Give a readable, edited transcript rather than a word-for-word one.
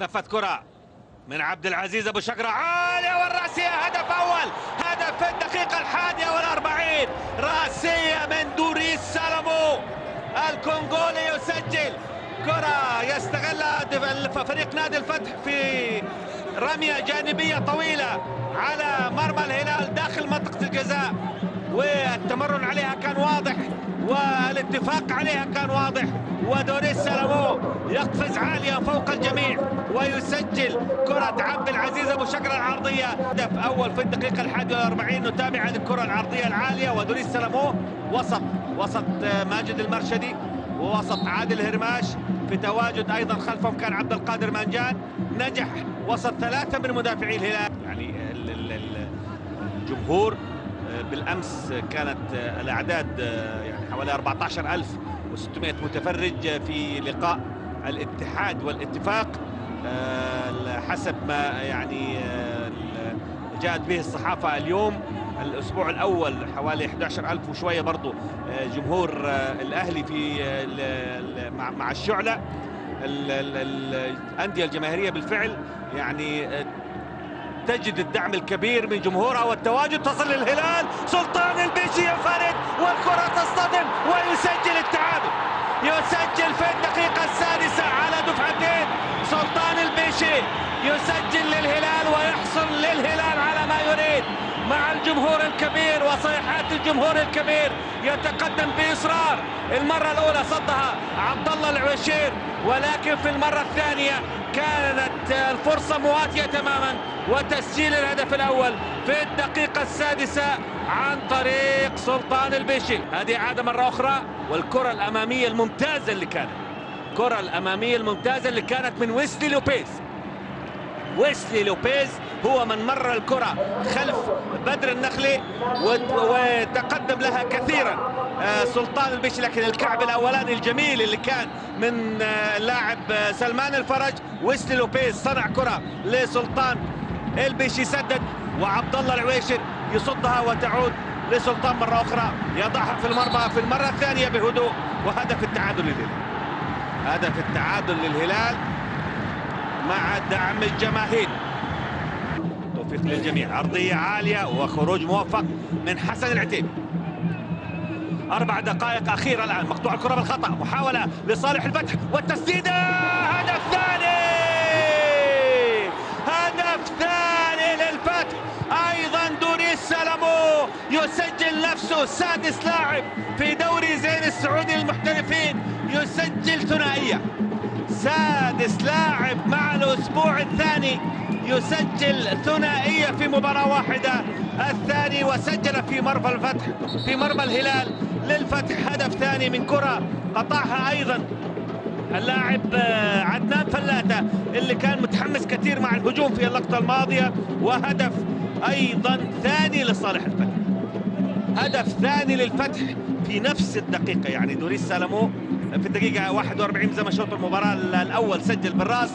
نفت كرة من عبد العزيز ابو شقرة عالية والرأسية، هدف اول، هدف في الدقيقة 41، رأسية من دوريس سالامو الكونغولي يسجل. كرة يستغلها فريق نادي الفتح في رمية جانبية طويلة على مرمى الهلال داخل منطقة الجزاء، والتمرن عليها كان واضح والاتفاق عليها كان واضح، ودوريس سالامو يقفز عاليا فوق الجميع ويسجل كرة عبد العزيز ابو شقرة العرضية. هدف اول في الدقيقة 41. نتابع هذه الكرة العرضية العالية، ودوريس سالامو وسط ماجد المرشدي ووسط عادل هرماش، في تواجد ايضا خلفهم كان عبد القادر مانجان. نجح وسط ثلاثة من مدافعي الهلال. يعني الجمهور بالامس كانت الاعداد يعني حوالي 14600 متفرج في لقاء الاتحاد والاتفاق، حسب ما يعني جاءت به الصحافه اليوم. الاسبوع الاول حوالي 11000 وشويه برضو جمهور الاهلي في مع الشعله. الانديه الجماهيريه بالفعل يعني تجد الدعم الكبير من جمهورها والتواجد. تصل للهلال، سلطان البيشي ينفرد والكرة تصطدم ويسجل التعادل. يسجل في الدقيقة السادسة على دفعتين. سلطان البيشي يسجل للهلال ويحصل للهلال على ما يريد مع الجمهور الكبير وصيحات الجمهور الكبير. يتقدم بإصرار. المرة الأولى صدها عبد الله العويشير، ولكن في المرة الثانية كانت الفرصة مواتية تماما وتسجيل الهدف الأول في الدقيقة السادسة عن طريق سلطان البيشي. هذه عادة مرة أخرى، والكرة الأمامية الممتازة اللي كانت من ويسلي لوبيز هو من مر الكرة خلف بدر النخلي وتقدم لها كثيرا سلطان البيشي، لكن الكعب الاولاني الجميل اللي كان من لاعب سلمان الفرج. ويسلي لوبيز صنع كرة لسلطان البيشي، سدد، وعبد الله العويشر يصدها وتعود لسلطان مرة أخرى، يضعها في المرمى في المرة الثانية بهدوء، وهدف التعادل للهلال مع دعم الجماهير. توفيق للجميع. عرضية عالية وخروج موفق من حسن العتيبي. 4 دقائق أخيرة الآن. مقطوع الكرة بالخطأ، محاولة لصالح الفتح والتسديدة. هدف ثاني للفتح. أيضا دوريس سالامو يسجل نفسه سادس لاعب في دوري زين السعودي للمحترفين يسجل ثنائية. سادس لاعب مع الأسبوع الثاني يسجل ثنائية في مباراة واحدة، الثاني وسجل في مرمى الهلال للفتح. هدف ثاني من كرة قطعها أيضا اللاعب عدنان فلاتة اللي كان متحمس كثير مع الهجوم في اللقطة الماضية، وهدف أيضا ثاني لصالح الفتح. هدف ثاني للفتح في نفس الدقيقة. يعني دوريس سالامو في الدقيقة 41 زي ما شوط المباراة الأول سجل بالراس.